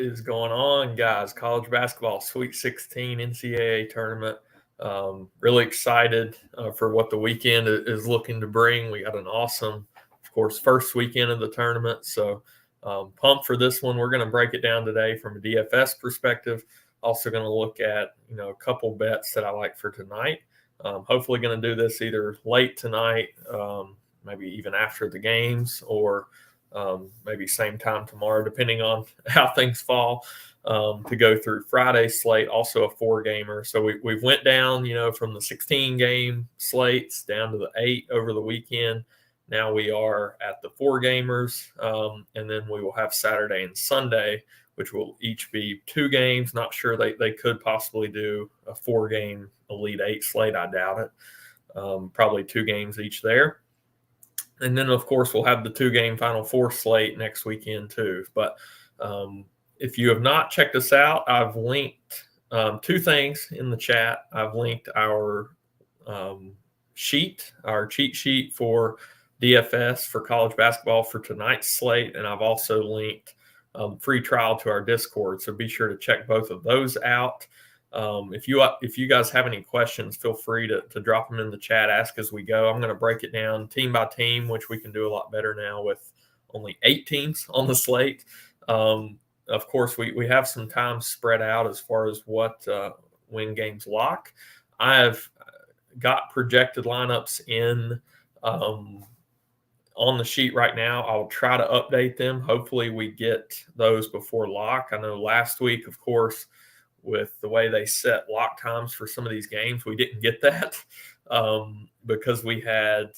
is going on, guys? College basketball, Sweet 16 NCAA tournament. Really excited for what the weekend is looking to bring. We got an awesome, of course, first weekend of the tournament. So pumped for this one. We're going to break it down today from a DFS perspective. Also going to look at, a couple bets that I like for tonight. Hopefully going to do this either late tonight, maybe even after the games, or maybe same time tomorrow, depending on how things fall, to go through Friday's slate, also a 4-gamer. So we've went down, from the 16-game slates down to the 8 over the weekend. Now we are at the 4-gamers, and then we will have Saturday and Sunday, which will each be 2 games. Not sure they could possibly do a 4-game Elite 8 slate. I doubt it. Probably 2 games each there. And then, of course, we'll have the 2-game Final Four slate next weekend too. But if you have not checked us out, I've linked 2 things in the chat. I've linked our our cheat sheet for DFS for college basketball for tonight's slate. And I've also linked free trial to our Discord. So be sure to check both of those out. If you guys have any questions, feel free to drop them in the chat, ask as we go. I'm going to break it down team by team, which we can do a lot better now with only 8 teams on the slate. Of course, we have some time spread out as far as what when games lock. I have got projected lineups in on the sheet right now. I'll try to update them. Hopefully we get those before lock. I know last week, of course, with the way they set lock times for some of these games, we didn't get that because we had,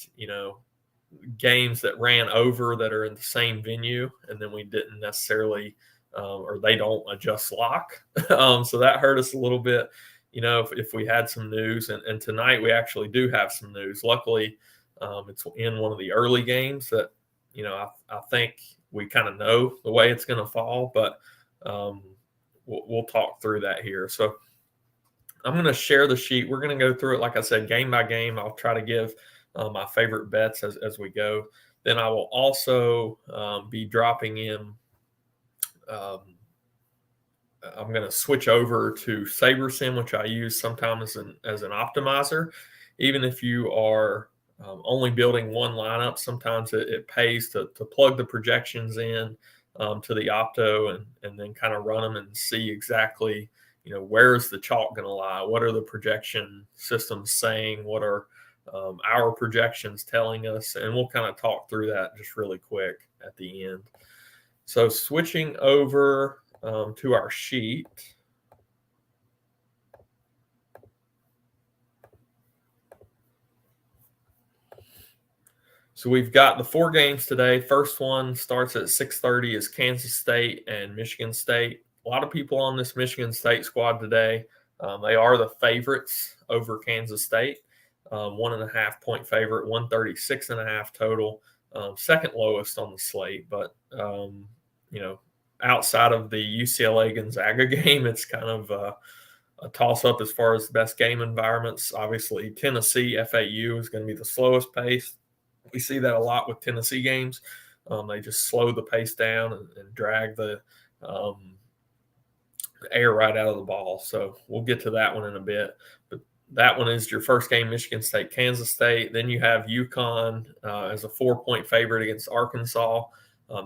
games that ran over that are in the same venue, and then we didn't necessarily or they don't adjust lock. So that hurt us a little bit, if we had some news. And tonight we actually do have some news. Luckily, it's in one of the early games that, I think we kind of know the way it's going to fall, but we'll talk through that here. So I'm going to share the sheet. We're going to go through it, like I said, game by game. I'll try to give my favorite bets as we go. Then I will also be dropping in. I'm going to switch over to SaberSim, which I use sometimes as an optimizer. Even if you are only building one lineup, sometimes it pays to plug the projections in to the opto and then kind of run them and see exactly, where's the chalk going to lie? What are the projection systems saying? What are our projections telling us? And we'll kind of talk through that just really quick at the end. So switching over to our sheet. So we've got the 4 games today. First one starts at 6:30 is Kansas State and Michigan State. A lot of people on this Michigan State squad today. They are the favorites over Kansas State. 1.5 point favorite, 136.5 total. Second lowest on the slate. But, outside of the UCLA Gonzaga game, it's kind of a toss-up as far as the best game environments. Obviously, Tennessee, FAU is going to be the slowest pace. We see that a lot with Tennessee games. They just slow the pace down and drag the air right out of the ball. So we'll get to that one in a bit. But that one is your first game, Michigan State, Kansas State. Then you have UConn as a 4-point favorite against Arkansas.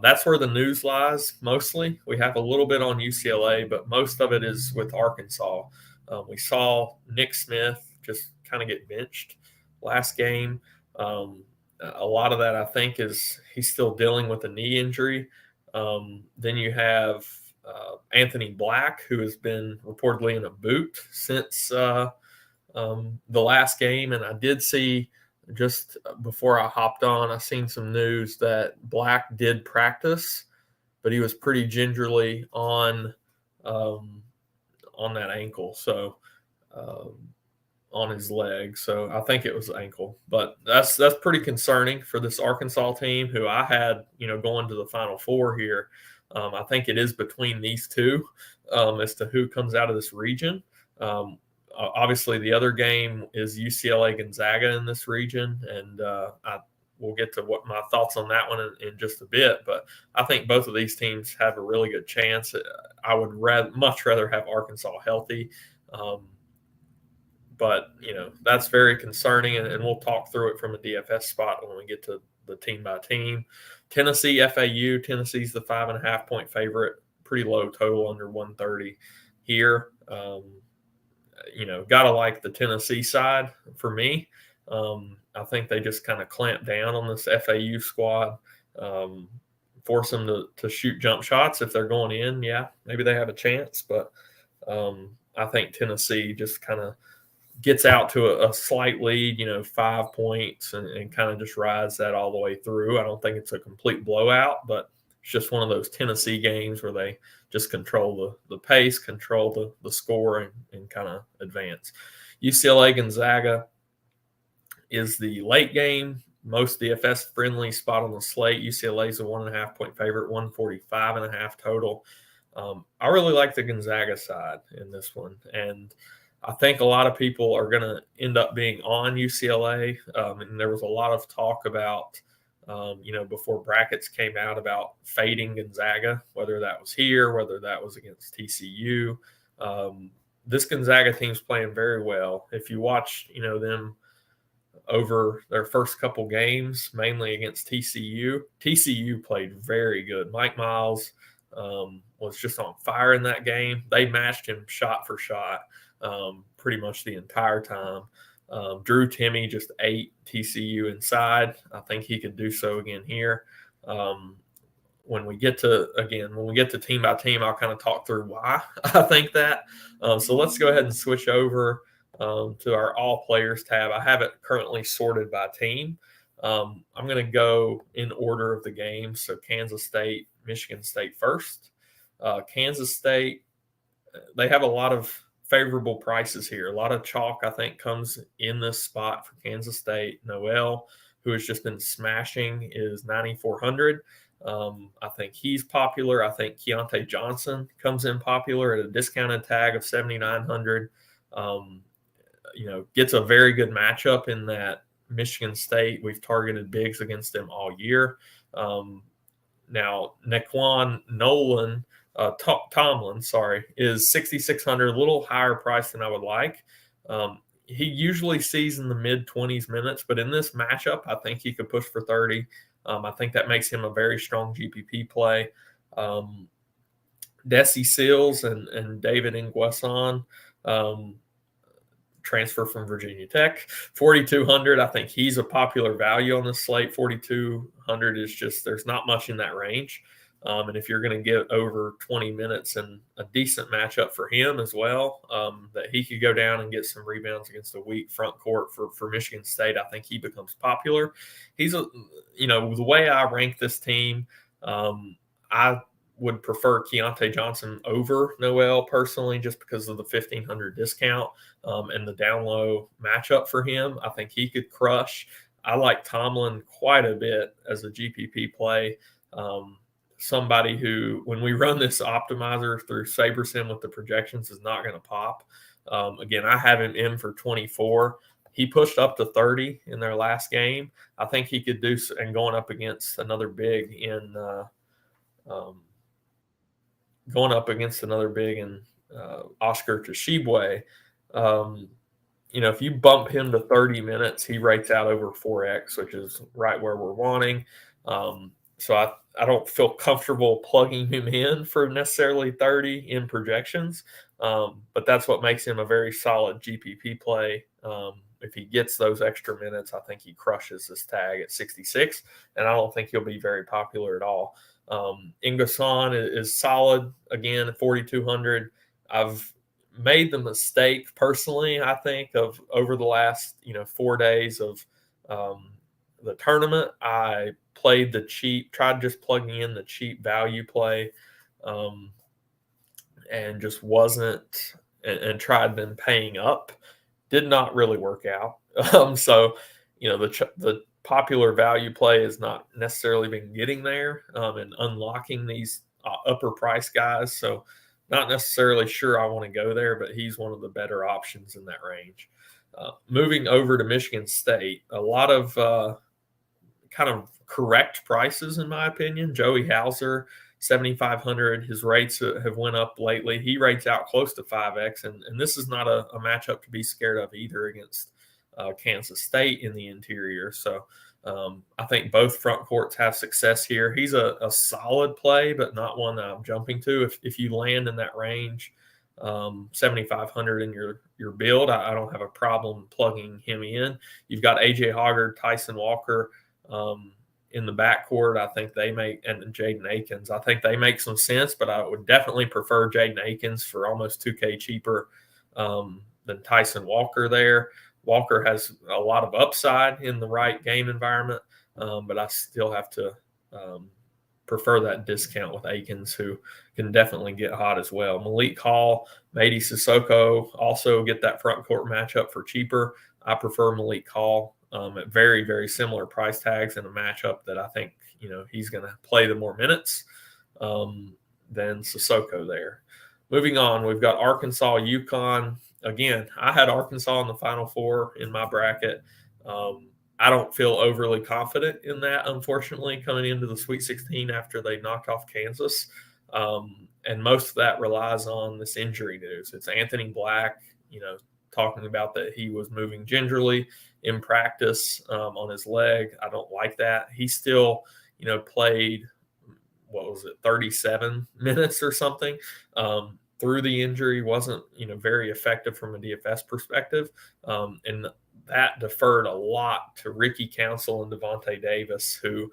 That's where the news lies mostly. We have a little bit on UCLA, but most of it is with Arkansas. We saw Nick Smith just kind of get benched last game. A lot of that, I think, is he's still dealing with a knee injury. Then you have Anthony Black, who has been reportedly in a boot since the last game. And I did see, just before I hopped on, I seen some news that Black did practice, but he was pretty gingerly on that ankle. So on his leg. So I think it was ankle, but that's pretty concerning for this Arkansas team who I had, going to the Final Four here. I think it is between these two as to who comes out of this region. Obviously the other game is UCLA Gonzaga in this region. And we'll get to what my thoughts on that one in just a bit. But I think both of these teams have a really good chance. I would much rather have Arkansas healthy. But, that's very concerning, and we'll talk through it from a DFS spot when we get to the team by team. Tennessee, FAU. Tennessee's the 5.5-point favorite. Pretty low total, under 130 here. Got to like the Tennessee side for me. I think they just kind of clamp down on this FAU squad, force them to shoot jump shots. If they're going in, yeah, maybe they have a chance. But I think Tennessee just kind of gets out to a slight lead, 5 points, and kind of just rides that all the way through. I don't think it's a complete blowout, but it's just one of those Tennessee games where they just control the pace, control the score, and kind of advance. UCLA Gonzaga is the late game, most DFS friendly spot on the slate. UCLA is a 1.5-point favorite, 145.5 total. I really like the Gonzaga side in this one, and I think a lot of people are going to end up being on UCLA. And there was a lot of talk about, before brackets came out, about fading Gonzaga, whether that was here, whether that was against TCU. This Gonzaga team's playing very well. If you watch, them over their first couple games, mainly against TCU played very good. Mike Miles was just on fire in that game. They matched him shot for shot pretty much the entire time. Drew Timme just ate TCU inside. I think he could do so again here. When we get to team by team, I'll kind of talk through why I think that. So let's go ahead and switch over to our all players tab. I have it currently sorted by team. I'm going to go in order of the game. So Kansas State, Michigan State first. Kansas State, they have a lot of favorable prices here. A lot of chalk, I think, comes in this spot for Kansas State. Noel, who has just been smashing, is 9,400. I think he's popular. I think Keontae Johnson comes in popular at a discounted tag of 7,900. Gets a very good matchup in that Michigan State. We've targeted bigs against them all year. Now, Naquan Tomlin, is 6,600, a little higher price than I would like. He usually sees in the mid-20s minutes, but in this matchup, I think he could push for 30. I think that makes him a very strong GPP play. Desi Seals and David Nguesson, transfer from Virginia Tech, 4,200. I think he's a popular value on the slate. 4,200 is just, there's not much in that range. And if you're going to get over 20 minutes and a decent matchup for him as well, that he could go down and get some rebounds against a weak front court for Michigan State, I think he becomes popular. He's the way I rank this team, I would prefer Keontae Johnson over Noel personally, just because of the 1,500 discount and the down low matchup for him. I think he could crush. I like Tomlin quite a bit as a GPP play. Somebody who, when we run this optimizer through SaberSim with the projections, is not going to pop. Again, I have him in for 24. He pushed up to 30 in their last game. I think he could do, and going up against another big in Oscar Tshiebwe. If you bump him to 30 minutes, he rates out over 4x, which is right where we're wanting. So I don't feel comfortable plugging him in for necessarily 30 in projections, but that's what makes him a very solid GPP play. If he gets those extra minutes, I think he crushes this tag at 66, and I don't think he'll be very popular at all. Nguesson is solid, again, at 4,200. I've made the mistake personally, I think, of over the last 4 days of the tournament, I played tried just plugging in the cheap value play, and just wasn't, and tried then paying up. Did not really work out. So, the popular value play has not necessarily been getting there and unlocking these upper price guys. So, not necessarily sure I want to go there, but he's one of the better options in that range. Moving over to Michigan State, a lot of kind of correct prices, in my opinion. Joey Hauser, 7,500. His rates have went up lately. He rates out close to 5x, and this is not a matchup to be scared of either against Kansas State in the interior. So I think both front courts have success here. He's a solid play, but not one that I'm jumping to. If you land in that range, 7,500 in your build, I don't have a problem plugging him in. You've got AJ Hoggard, Tyson Walker in the backcourt. I think they make, and Jaden Akins, I think they make some sense, but I would definitely prefer Jaden Akins for almost 2K cheaper than Tyson Walker there. Walker has a lot of upside in the right game environment, but I still have to prefer that discount with Akins, who can definitely get hot as well. Malik Hall, Mady Sissoko also get that front court matchup for cheaper. I prefer Malik Hall at very, very similar price tags in a matchup that I think, he's going to play the more minutes than Sissoko there. Moving on, we've got Arkansas, UConn. Again, I had Arkansas in the Final Four in my bracket. I don't feel overly confident in that, unfortunately, coming into the Sweet 16 after they knocked off Kansas. And most of that relies on this injury news. It's Anthony Black, talking about that he was moving gingerly in practice on his leg. I don't like that. He still, played, 37 minutes or something through the injury. Wasn't, very effective from a DFS perspective. And that deferred a lot to Ricky Council and Devontae Davis, who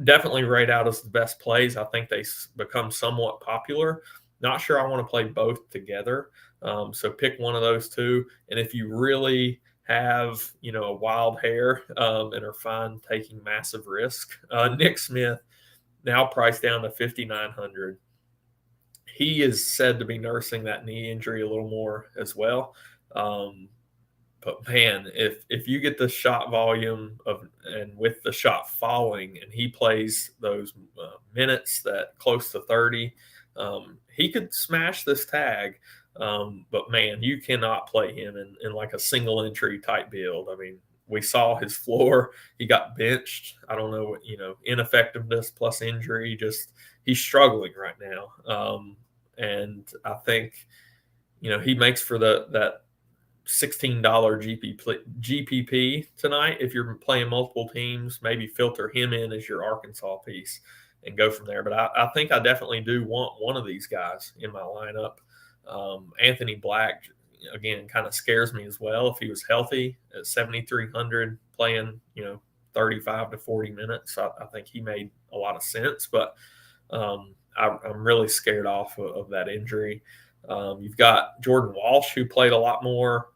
definitely rate out as the best plays. I think they become somewhat popular. Not sure I want to play both together. So pick one of those two. And if you really have, a wild hair and are fine taking massive risk, Nick Smith, now priced down to 5,900. He is said to be nursing that knee injury a little more as well. But man, if you get the shot volume and with the shot falling, and he plays those minutes that close to 30, he could smash this tag. But man, you cannot play him in like a single entry type build. I mean, we saw his floor. He got benched. I don't know what, ineffectiveness plus injury. Just he's struggling right now. And I think, he makes for that $16 GPP tonight. If you're playing multiple teams, maybe filter him in as your Arkansas piece and go from there. But I think I definitely do want one of these guys in my lineup. Anthony Black, again, kind of scares me as well. If he was healthy at 7,300 playing, 35 to 40 minutes, I think he made a lot of sense. But I'm really scared off of that injury. You've got Jordan Walsh, who played a lot more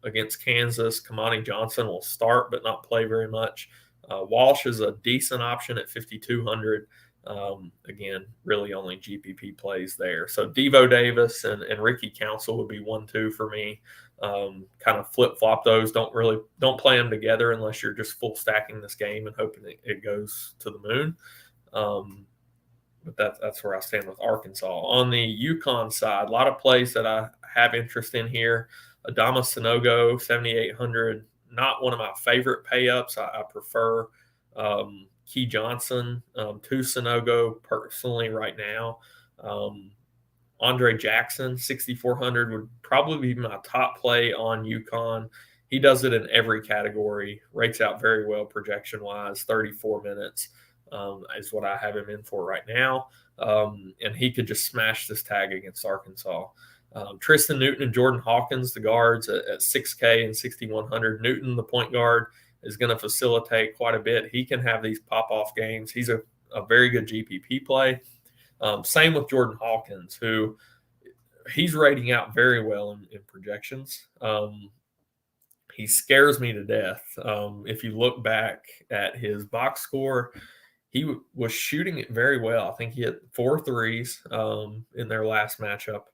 against Kansas. Kamani Johnson will start but not play very much. Walsh is a decent option at 5,200. Again, really only GPP plays there. So Devo Davis and Ricky Council would be 1-2 for me. Kind of flip-flop those. Don't play them together unless you're just full stacking this game and hoping it goes to the moon. But that's where I stand with Arkansas. On the UConn side, a lot of plays that I have interest in here. Adama Sanogo, 7,800. Not one of my favorite pay-ups. I prefer Key Johnson to Sanogo personally right now. Andre Jackson, 6,400, would probably be my top play on UConn. He does it in every category, rates out very well projection-wise, 34 minutes. Is what I have him in for right now. And he could just smash this tag against Arkansas. Tristan Newton and Jordan Hawkins, the guards at 6K and 6,100. Newton, the point guard, is going to facilitate quite a bit. He can have these pop-off games. He's a very good GPP play. Same with Jordan Hawkins, who he's rating out very well in projections. He scares me to death. If you look back at his box score, he was shooting it very well. I think he hit 4 threes in their last matchup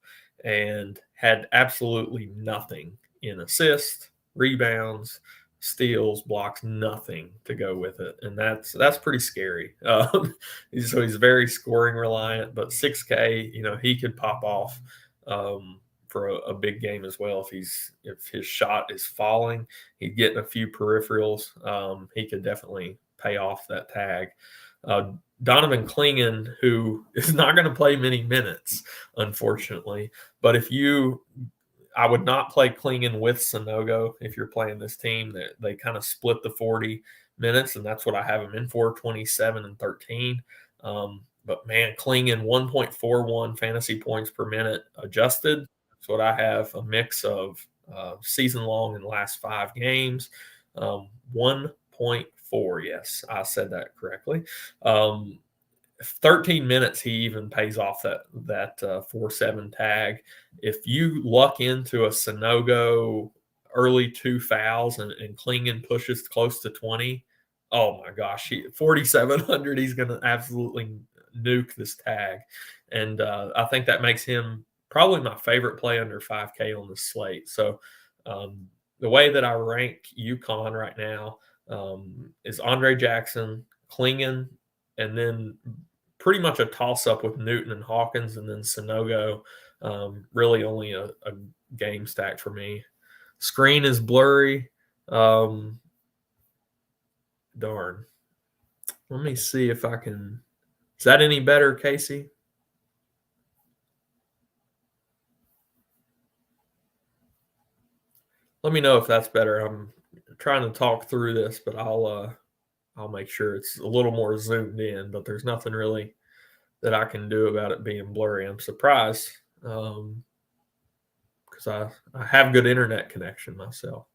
and had absolutely nothing in assists, rebounds, steals, blocks, nothing to go with it. And that's pretty scary. So he's very scoring reliant, but 6K, he could pop off for a big game as well. If his shot is falling, he's getting a few peripherals. He could definitely pay off that tag. Donovan Clingan, who is not going to play many minutes, unfortunately, but I would not play Clingan with Sanogo if you're playing this team. They kind of split the 40 minutes, and that's what I have him in for, 27 and 13. But man, Clingan 1.41 fantasy points per minute adjusted. That's what I have, a mix of season long and last 5 games. 1.4, yes, I said that correctly. 13 minutes, he even pays off that 4-7 tag. If you luck into a Sanogo early 2 fouls and Clingan pushes close to 20, oh my gosh, 4,700, he's going to absolutely nuke this tag. And I think that makes him probably my favorite play under 5K on the slate. So the way that I rank UConn right now is Andre Jackson, Clingan, and then pretty much a toss-up with Newton and Hawkins, and then Sanogo. Really only a game stack for me. Screen is blurry. Darn. Let me see if I can. Is that any better, Casey? Let me know if that's better. I'm trying to talk through this, but I'll make sure it's a little more zoomed in. But there's nothing really that I can do about it being blurry. I'm surprised because I have good internet connection myself.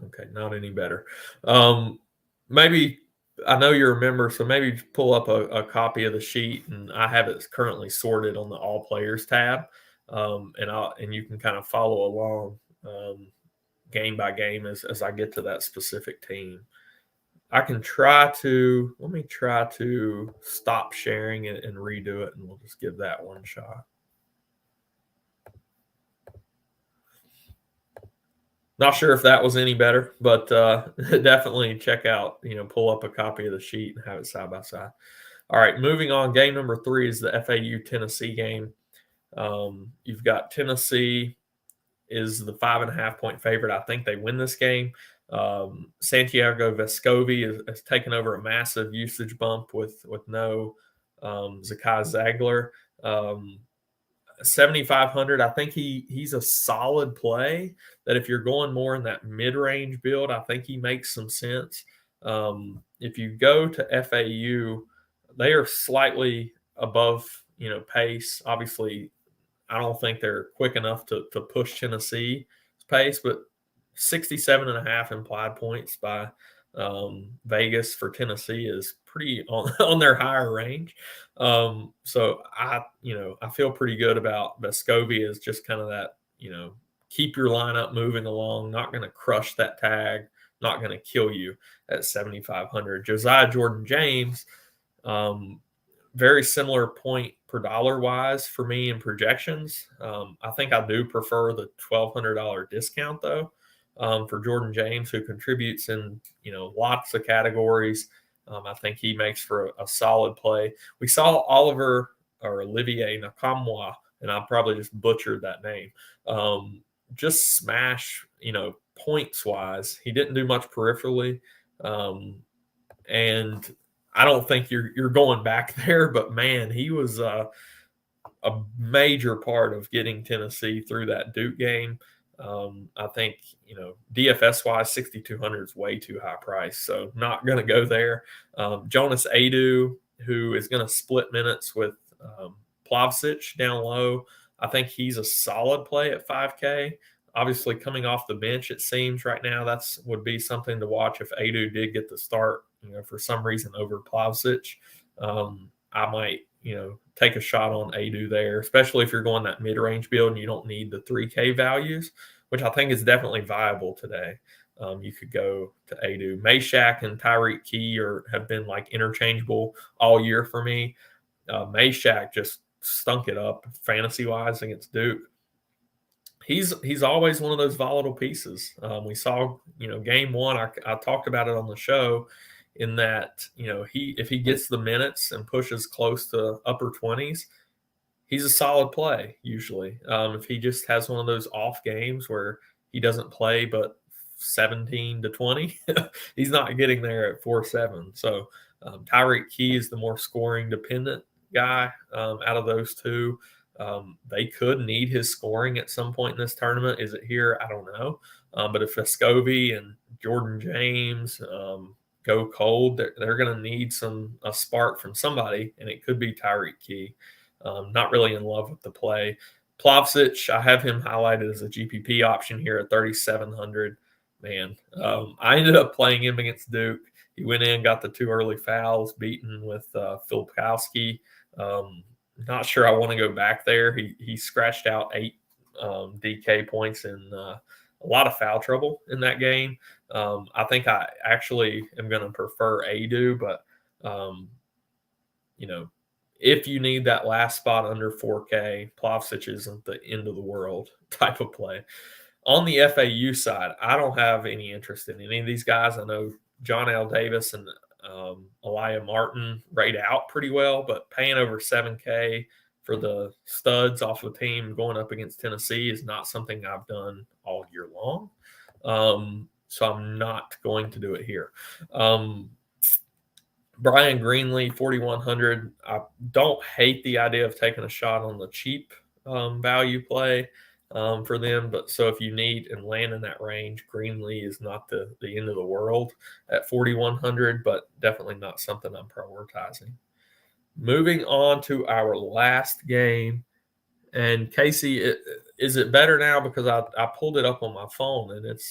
Okay, not any better. Maybe I know you're a member, so maybe pull up a copy of the sheet, and I have it currently sorted on the All Players tab, and you can kind of follow along game by game as I get to that specific team. Let me try to stop sharing it and redo it, and we'll just give that one shot. Not sure if that was any better, but definitely check out, pull up a copy of the sheet and have it side by side. All right, moving on. Game number 3 is the FAU Tennessee game. You've got Tennessee is the 5.5 point favorite. I think they win this game. Santiago Vescovi has taken over a massive usage bump with no Zakai Zagler. 7,500. I think he's a solid play that if you're going more in that mid-range build, I think he makes some sense. If you go to FAU, they are slightly above, pace. Obviously, I don't think they're quick enough to push Tennessee's pace, but 67.5 implied points by Vegas for Tennessee is pretty on their higher range. So I feel pretty good about Vescovi as just kind of that, keep your lineup moving along, not going to crush that tag, not going to kill you at 7,500. Josiah Jordan-James, very similar point per dollar wise for me in projections. I think I do prefer the $1,200 discount though. For Jordan James, who contributes in lots of categories. I think he makes for a solid play. We saw Olivier Nakamwa, and I probably just butchered that name, just smash, points wise. He didn't do much peripherally, and I don't think you're going back there. But man, he was a major part of getting Tennessee through that Duke game. I think, DFS wise, 6,200 is way too high price. So not going to go there. Jonas Adu, who is going to split minutes with Plavsic down low. I think he's a solid play at 5K. Obviously coming off the bench, it seems right now, would be something to watch if Adu did get the start, for some reason over Plavsic. I might, take a shot on Adu there, especially if you're going that mid-range build and you don't need the 3K values, which I think is definitely viable today. You could go to Adu. Meshack and Tyreek Key have been like interchangeable all year for me. Meshack just stunk it up fantasy-wise against Duke. He's always one of those volatile pieces. We saw, game 1, I talked about it on the show, in that, if he gets the minutes and pushes close to upper 20s, he's a solid play usually. If he just has one of those off games where he doesn't play but 17 to 20. He's not getting there at 4.7. So Tyreek Key is the more scoring dependent guy out of those two. They could need his scoring at some point in this tournament. Is it here? I don't know. But if Vescovi and Jordan James go cold, they're going to need a spark from somebody, and it could be Tyreek Key. Not really in love with the play. Plavsic, I have him highlighted as a GPP option here at 3,700. Man, I ended up playing him against Duke. He went in, got the 2 early fouls, beaten with Filipkowski. Not sure I want to go back there. He scratched out 8 DK points and a lot of foul trouble in that game. I think I actually am going to prefer Adu, but if you need that last spot under 4K, Plavsic isn't the end of the world type of play. On the FAU side, I don't have any interest in any of these guys. I know John L. Davis and Elijah Martin rate out pretty well, but paying over 7K for the studs off the team going up against Tennessee is not something I've done all year long. So I'm not going to do it here. Brian Greenlee, 4,100. I don't hate the idea of taking a shot on the cheap value play for them. But so if you need and land in that range, Greenlee is not the end of the world at 4,100, but definitely not something I'm prioritizing. Moving on to our last game. And Casey, is it better now? Because I pulled it up on my phone and it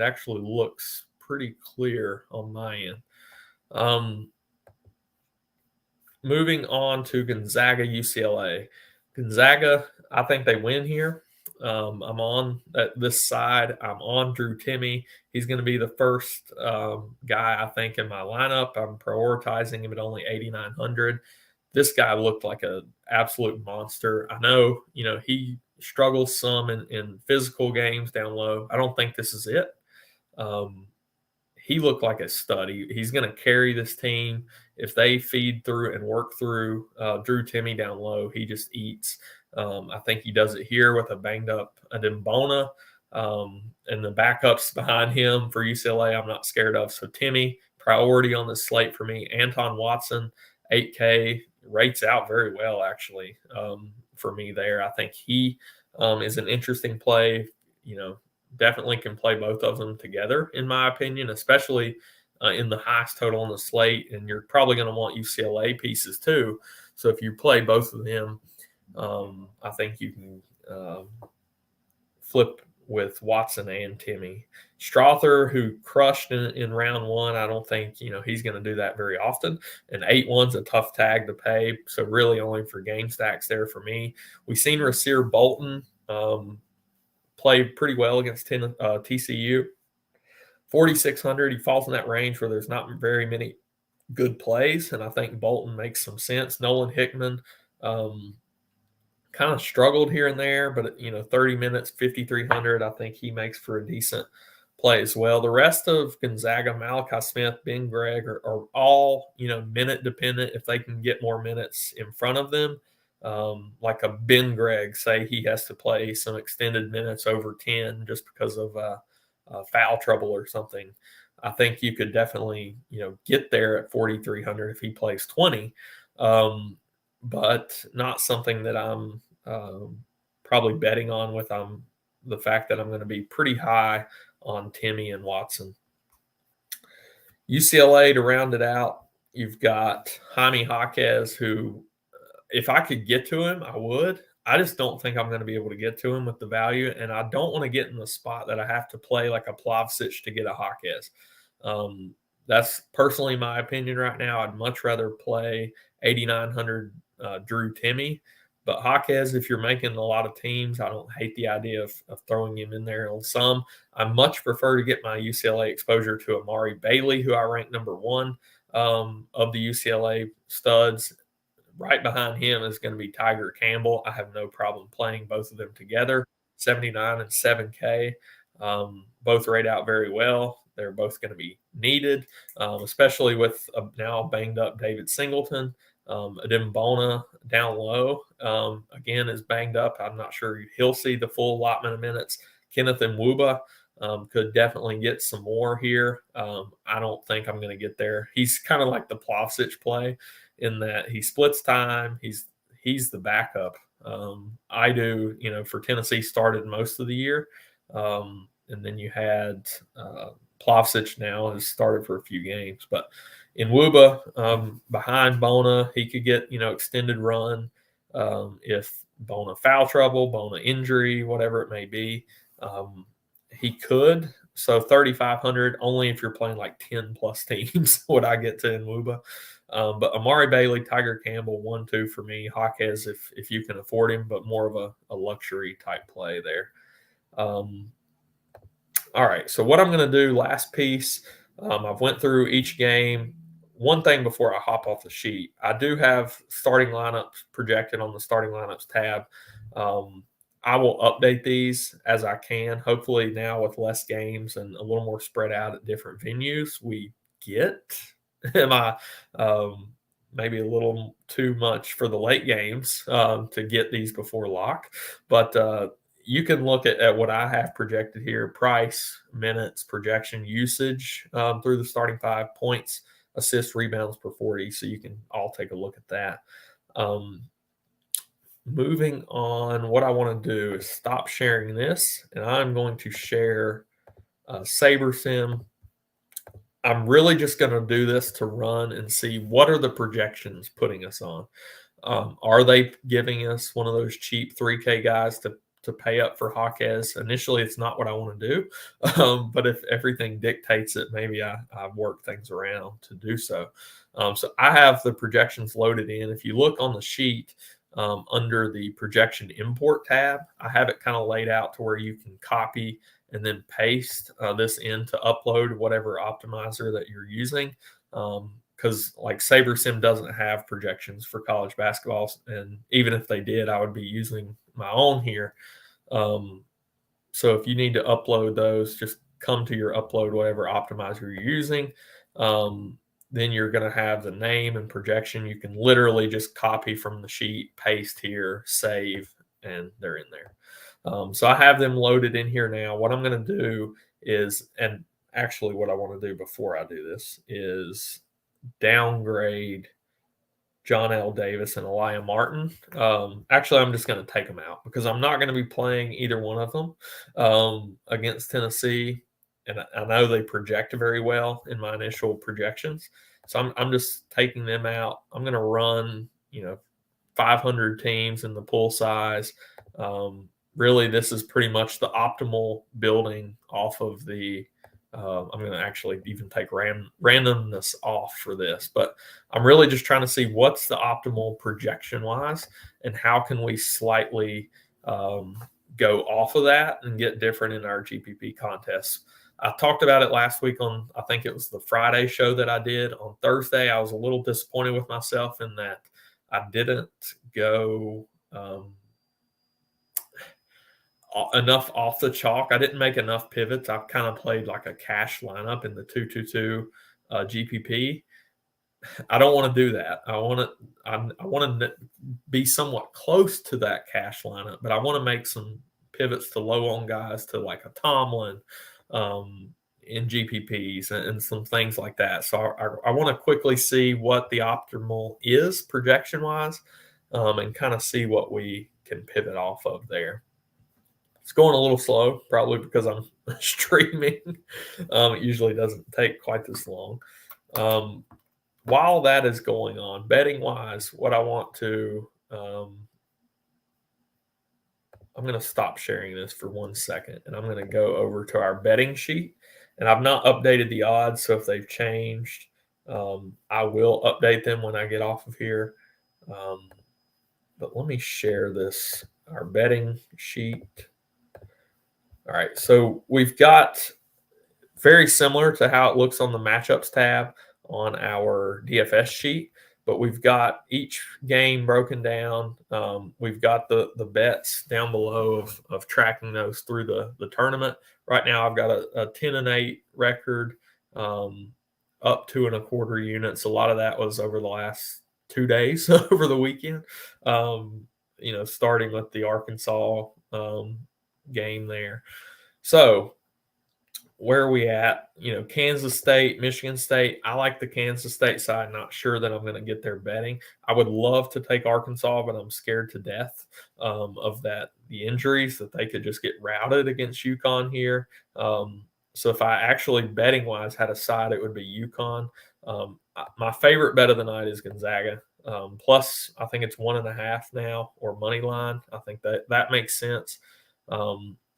actually looks pretty clear on my end. Moving on to Gonzaga UCLA. Gonzaga, I think they win here. I'm on this side. I'm on Drew Timme. He's going to be the first guy, I think, in my lineup. I'm prioritizing him at only 8,900. This guy looked like an absolute monster. I know, he struggles some in physical games down low. I don't think this is it. He looked like a stud. He's going to carry this team. If they feed through and work through Drew Timme down low, he just eats. I think he does it here with a banged up Adembona. And the backups behind him for UCLA, I'm not scared of. So Timme, priority on this slate for me. Anton Watson, 8K, rates out very well, actually, for me there. I think he is an interesting play. Definitely can play both of them together, in my opinion, especially in the highest total on the slate. And you're probably going to want UCLA pieces too. So if you play both of them, I think you can flip with Watson and Timme. Strother, who crushed in round 1, I don't think he's going to do that very often. And 8-1's a tough tag to pay, so really only for game stacks there for me. We've seen Rasir Bolton play pretty well against TCU. 4,600, he falls in that range where there's not very many good plays, and I think Bolton makes some sense. Nolan Hickman kind of struggled here and there, but 30 minutes, 5,300, I think he makes for a decent play as well. The rest of Gonzaga, Malachi Smith, Ben Gregg are all minute dependent. If they can get more minutes in front of them, like a Ben Gregg, say he has to play some extended minutes over 10 just because of foul trouble or something, I think you could definitely get there at 4,300 if he plays 20, but not something that I'm probably betting on with the fact that I'm going to be pretty high on Timme and Watson. UCLA, to round it out, you've got Jaime Jaquez, who, if I could get to him, I would. I just don't think I'm going to be able to get to him with the value, and I don't want to get in the spot that I have to play like a Plavsic to get a Jaquez. That's personally my opinion right now. I'd much rather play 8,900 Drew Timme. But Jaquez, if you're making a lot of teams, I don't hate the idea of throwing him in there on some. I much prefer to get my UCLA exposure to Amari Bailey, who I rank number 1 of the UCLA studs. Right behind him is going to be Tiger Campbell. I have no problem playing both of them together. 79 and 7K. Both rate out very well. They're both going to be needed, especially with a now banged up David Singleton. Adembona down low, again, is banged up. I'm not sure he'll see the full allotment of minutes. Kenneth Nwuba, Could definitely get some more here. I don't think I'm going to get there. He's kind of like the Plavsic play in that he splits time. He's the backup. I do, for Tennessee started most of the year. And then you had Plavsic now has started for a few games. But in Wuba, behind Bona, he could get, extended run if Bona foul trouble, Bona injury, whatever it may be. He could. So 3,500 only if you're playing like 10 plus teams would I get to in Wuba. But Amari Bailey, Tiger Campbell, 1-2 for me. Jaquez if you can afford him, but more of a luxury type play there. All right, so what I'm going to do, last piece, I've went through each game. One thing before I hop off the sheet, I do have starting lineups projected on the starting lineups tab. I will update these as I can. Hopefully now with less games and a little more spread out at different venues, we get maybe a little too much for the late games to get these before lock. But you can look at what I have projected here: price, minutes, projection, usage through the starting 5, points, assists, rebounds per 40. So you can all take a look at that. Moving on, what I want to do is stop sharing this, and I'm going to share SaberSim. I'm really just going to do this to run and see what are the projections putting us on. Are they giving us one of those cheap 3K guys to pay up for Jaquez? Initially, it's not what I want to do, but if everything dictates it, maybe I work things around to do so. So I have the projections loaded in. If you look on the sheet, under the projection import tab, I have it kind of laid out to where you can copy and then paste this in to upload whatever optimizer that you're using. Because like SaberSim doesn't have projections for college basketball, and even if they did, I would be using my own here. So if you need to upload those, just come to your upload whatever optimizer you're using. Then you're going to have the name and projection. You can literally just copy from the sheet, paste here, save, and they're in there. So I have them loaded in here now. What I'm going to do is, and actually what I want to do before I do this is downgrade John L. Davis and Elijah Martin. Actually, I'm just going to take them out because I'm not going to be playing either one of them against Tennessee. And I know they project very well in my initial projections. So I'm just taking them out. I'm going to run, 500 teams in the pool size. Really, this is pretty much the optimal building off of the I'm going to actually even take randomness off for this, but I'm really just trying to see what's the optimal projection wise and how can we slightly go off of that and get different in our GPP contests. I talked about it last week on, I think it was the Friday show that I did. On Thursday, I was a little disappointed with myself in that I didn't go enough off the chalk. I didn't make enough pivots. I've kind of played like a cash lineup in the 2-2-2 GPP. I don't want to do that. I want to be somewhat close to that cash lineup, but I want to make some pivots to low on guys, to like a Tomlin in GPPs and some things like that. So I want to quickly see what the optimal is projection wise and kind of see what we can pivot off of there. It's going a little slow, probably because I'm streaming. It usually doesn't take quite this long. While that is going on, betting-wise, what I want to I'm going to stop sharing this for 1 second, and I'm going to go over to our betting sheet. And I've not updated the odds, so if they've changed, I will update them when I get off of here. But let me share this, our betting sheet. All right, so we've got very similar to how it looks on the matchups tab on our DFS sheet, but we've got each game broken down. We've got the bets down below of tracking those through the tournament. Right now, I've got a 10-8 record, up 2.25 units. A lot of that was over the last 2 days over the weekend. Starting with the Arkansas game there. So where are we at? Kansas State, Michigan State. I like the Kansas State side. Not sure that I'm going to get there betting. I would love to take Arkansas, but I'm scared to death of the injuries that they could just get routed against UConn here. So if I actually betting wise had a side, it would be UConn. My favorite bet of the night is Gonzaga. Plus, I think it's 1.5 now, or money line. I think that makes sense.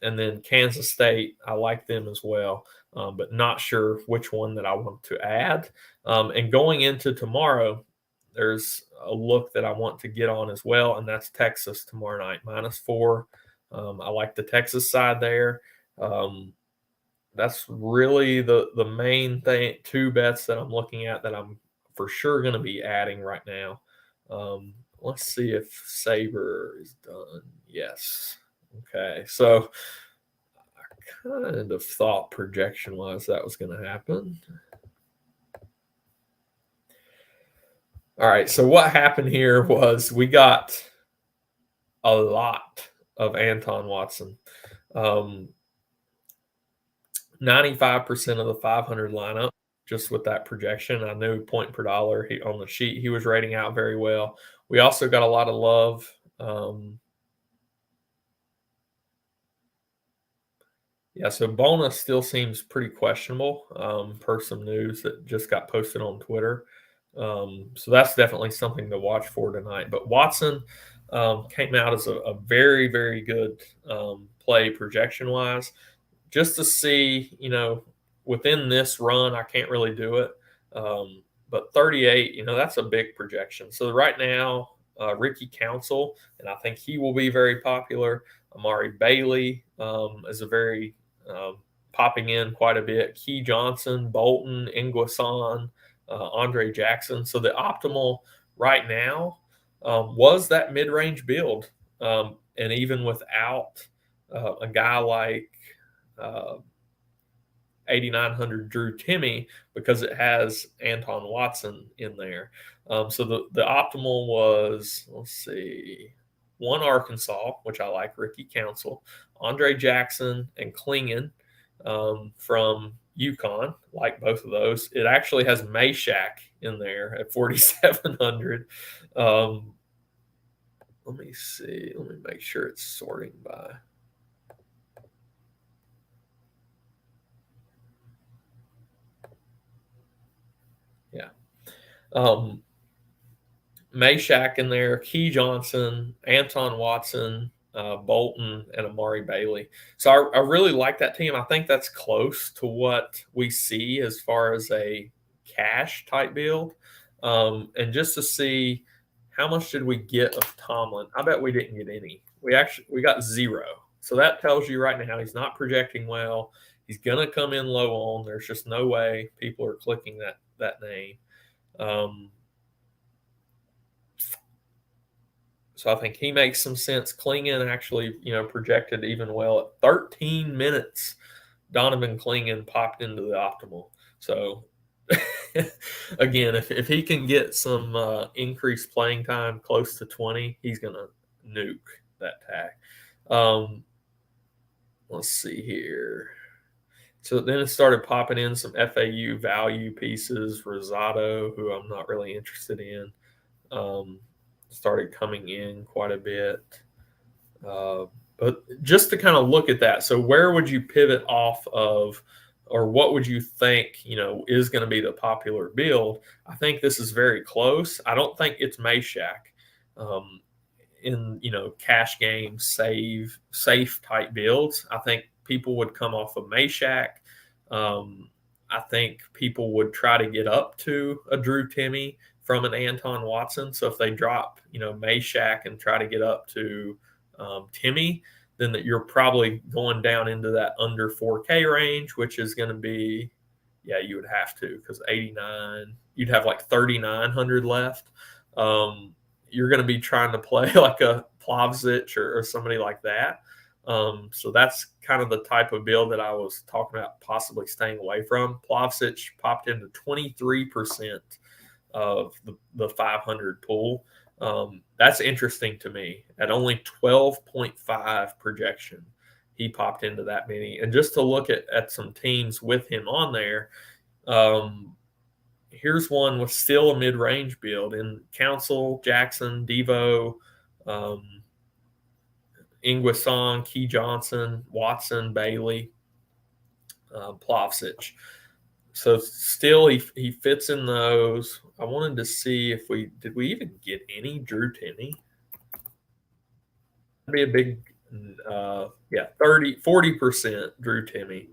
And then Kansas State, I like them as well, but not sure which one that I want to add. And going into tomorrow, there's a look that I want to get on as well, and that's Texas tomorrow night, -4. I like the Texas side there. That's really the main thing, two bets that I'm looking at that I'm for sure going to be adding right now. Let's see if Saber is done. Yes. Okay. So I kind of thought projection wise that was going to happen. All right. So what happened here was we got a lot of Anton Watson. 95% of the 500 lineup, just with that projection. I knew point per dollar on the sheet he was rating out very well. We also got a lot of love. Yeah, so bonus still seems pretty questionable per some news that just got posted on Twitter. So that's definitely something to watch for tonight. But Watson came out as a very, very good play projection wise. Just to see, within this run, I can't really do it. But 38, that's a big projection. So right now, Ricky Council, and I think he will be very popular. Amari Bailey is a very popping in quite a bit. Key Johnson, Bolton, Inguasan, Andre Jackson. So the optimal right now was that mid-range build. And even without a guy like 8,900 Drew Timme, because it has Anton Watson in there. So the optimal was, let's see, one Arkansas, which I like, Ricky Council, Andre Jackson, and Klingon from UConn, like both of those. It actually has Meshack in there at 4,700. Let me see. Let me make sure it's sorting by. Yeah. Meshack in there, Key Johnson, Anton Watson, Bolton, and Amari Bailey. So I really like that team. I think that's close to what we see as far as a cash type build. And just to see how much did we get of Tomlin, I bet we didn't get any. We got 0. So that tells you right now he's not projecting well. He's gonna come in low on. There's just no way people are clicking that name. So I think he makes some sense. Klingon actually, projected even well at 13 minutes. Donovan Klingon popped into the optimal. So again, if he can get some increased playing time close to 20, he's going to nuke that tag. Let's see here. So then it started popping in some FAU value pieces. Rosado, who I'm not really interested in, started coming in quite a bit. But just to kind of look at that, so where would you pivot off of, or what would you think, is going to be the popular build? I think this is very close. I don't think it's Meshack in, cash game, safe type builds. I think people would come off of Meshack. I think people would try to get up to a Drew Timme from an Anton Watson. So if they drop, Meshack and try to get up to Timme, then that you're probably going down into that under 4K range, which is going to be, you would have to, because 89, you'd have like 3,900 left. You're going to be trying to play like a Plavsic or somebody like that. So that's kind of the type of build that I was talking about possibly staying away from. Plavsic popped into 23% of the 500 pool. That's interesting to me. At only 12.5 projection, he popped into that many. And just to look at some teams with him on there, um, here's one with still a mid-range build in Council, Jackson, Devo, um, Inguason, Key Johnson, Watson, Bailey, Plavsic. So still he fits in those. I wanted to see if we even get any Drew Timme. That'd be a big 40% Drew Timme.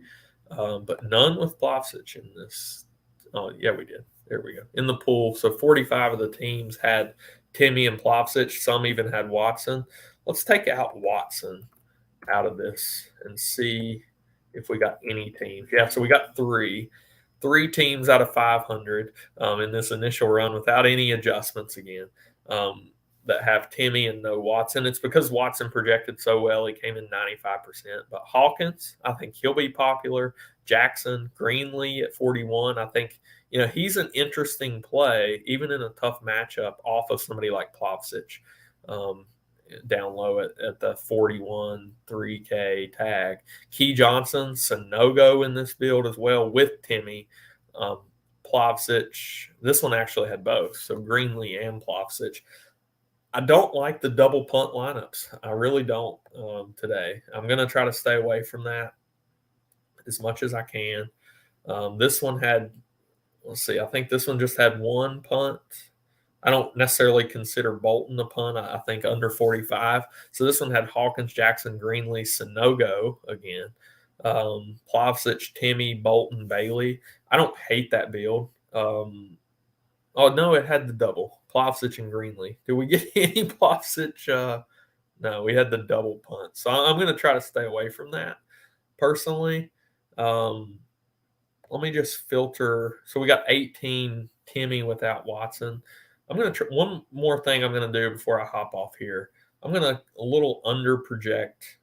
But none with Plavsic in this. Oh, yeah, we did. There we go. In the pool. So 45 of the teams had Timme and Plavsic. Some even had Watson. Let's take out Watson out of this and see if we got any teams. Yeah, so we got three teams out of 500 in this initial run without any adjustments again. That have Timme and no Watson. It's because Watson projected so well. He came in 95%. But Hawkins, I think he'll be popular. Jackson, Greenlee at 41. I think, he's an interesting play, even in a tough matchup, off of somebody like Plavsic down low at the 41, 3K tag. Key Johnson, Sanogo in this build as well with Timme. Plavsic, this one actually had both. So Greenlee and Plavsic. I don't like the double punt lineups. I really don't today. I'm going to try to stay away from that as much as I can. This one had, let's see, I think this one just had one punt. I don't necessarily consider Bolton a punt. I think under 45. So this one had Hawkins, Jackson, Greenlee, Sanogo again. Plavsic, Timme, Bolton, Bailey. I don't hate that build. Oh, no, it had the double. Plavsic and Greenlee. Did we get any Plavsic? No, we had the double punt. So I'm going to try to stay away from that personally. Let me just filter. So we got 18 Timme without Watson. I'm going to one more thing I'm going to do before I hop off here. I'm going to a little under project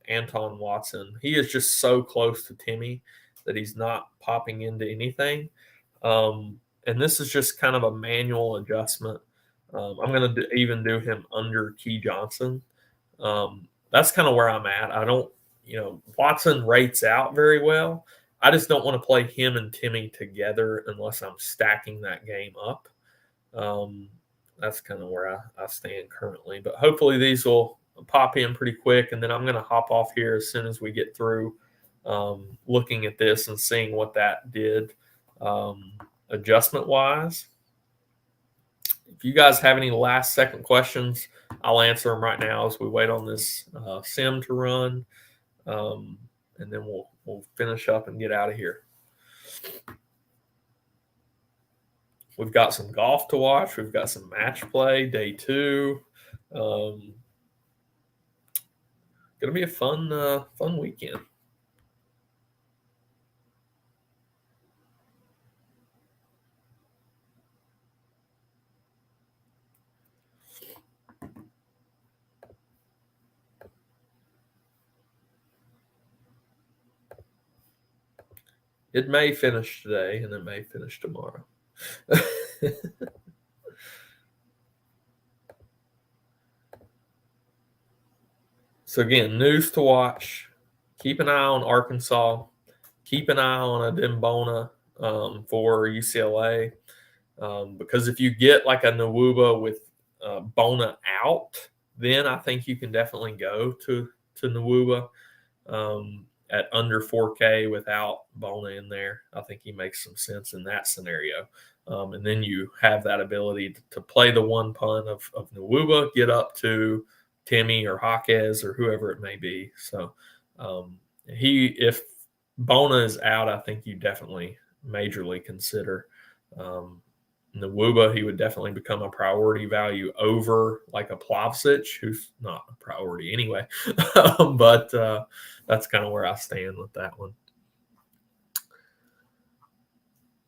Anton Watson. He is just so close to Timme that he's not popping into anything. And this is just kind of a manual adjustment. I'm going to even do him under Key Johnson. That's kind of where I'm at. I don't, Watson rates out very well. I just don't want to play him and Timme together unless I'm stacking that game up. That's kind of where I stand currently. But hopefully these will pop in pretty quick, and then I'm going to hop off here as soon as we get through looking at this and seeing what that did. Adjustment-wise, if you guys have any last-second questions, I'll answer them right now as we wait on this sim to run, and then we'll finish up and get out of here. We've got some golf to watch. We've got some match play, day 2. Going to be a fun weekend. It may finish today, and it may finish tomorrow. So again, news to watch. Keep an eye on Arkansas. Keep an eye on Adembona for UCLA. Because if you get like a Nwuba with Bona out, then I think you can definitely go to Nwuba at under 4K without Bona in there. I think he makes some sense in that scenario. And then you have that ability to play the one punt of Nwuba, get up to Timme or Jaquez or whoever it may be. So if Bona is out, I think you definitely majorly consider Nwuba. He would definitely become a priority value over like a Plavsic, who's not a priority anyway. But that's kind of where I stand with that one.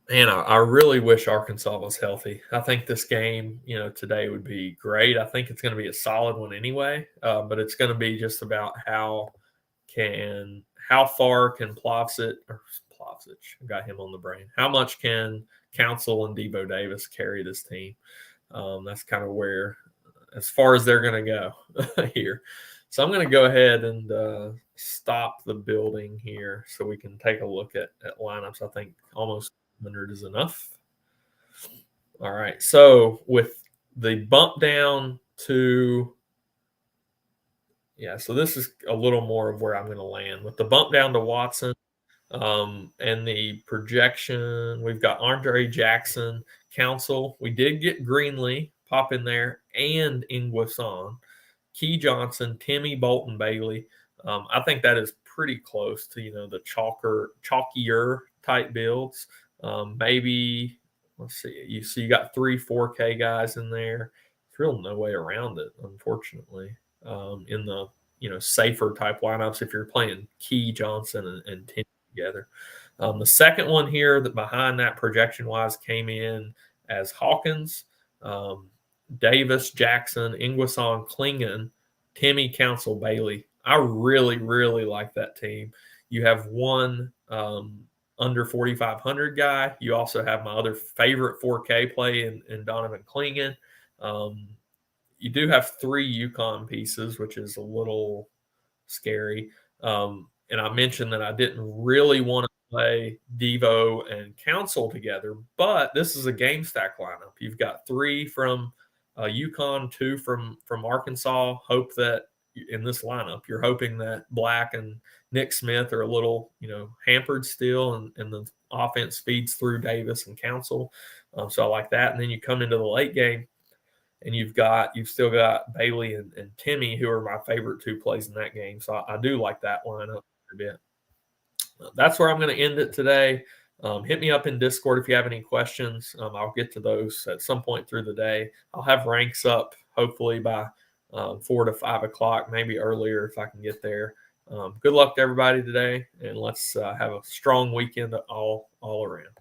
Man, I really wish Arkansas was healthy. I think this game, today would be great. I think it's going to be a solid one anyway, but it's going to be just about how far can Plavsic, I got him on the brain. How much can Council and Devo Davis carry this team? That's kind of where, as far as they're going to go here. So I'm going to go ahead and stop the building here so we can take a look at lineups. I think almost 100 is enough. All right. So with the bump down to, so this is a little more of where I'm going to land. With the bump down to Watson, and the projection, we've got Andre Jackson, Council. We did get Greenlee pop in there, and Inguason, Key Johnson, Timmy Bolton Bailey. I think that is pretty close to the chalkier type builds. Maybe let's see. You got 3 4K guys in there. There's real no way around it, unfortunately. In the safer type lineups, if you're playing Key Johnson and Timmy together. The second one here that behind that projection wise came in as Hawkins, Davis, Jackson, Inguason, Klingon, Timmy, Council, Bailey. I really, really like that team. You have one under 4,500 guy. You also have my other favorite 4K play in Donovan Klingon. You do have 3 UConn pieces, which is a little scary. And I mentioned that I didn't really want to play Devo and Council together, but this is a game stack lineup. You've got 3 from UConn, 2 from Arkansas. Hope that in this lineup, you're hoping that Black and Nick Smith are a little, hampered still, and the offense feeds through Davis and Council. So I like that. And then you come into the late game, and you've still got Bailey and Timmy, who are my favorite 2 plays in that game. So I do like that lineup a bit. That's where I'm going to end it today. Hit me up in Discord if you have any questions. I'll get to those at some point through the day. I'll have ranks up hopefully by 4 to 5 o'clock, maybe earlier if I can get there. Good luck to everybody today, and let's have a strong weekend all around.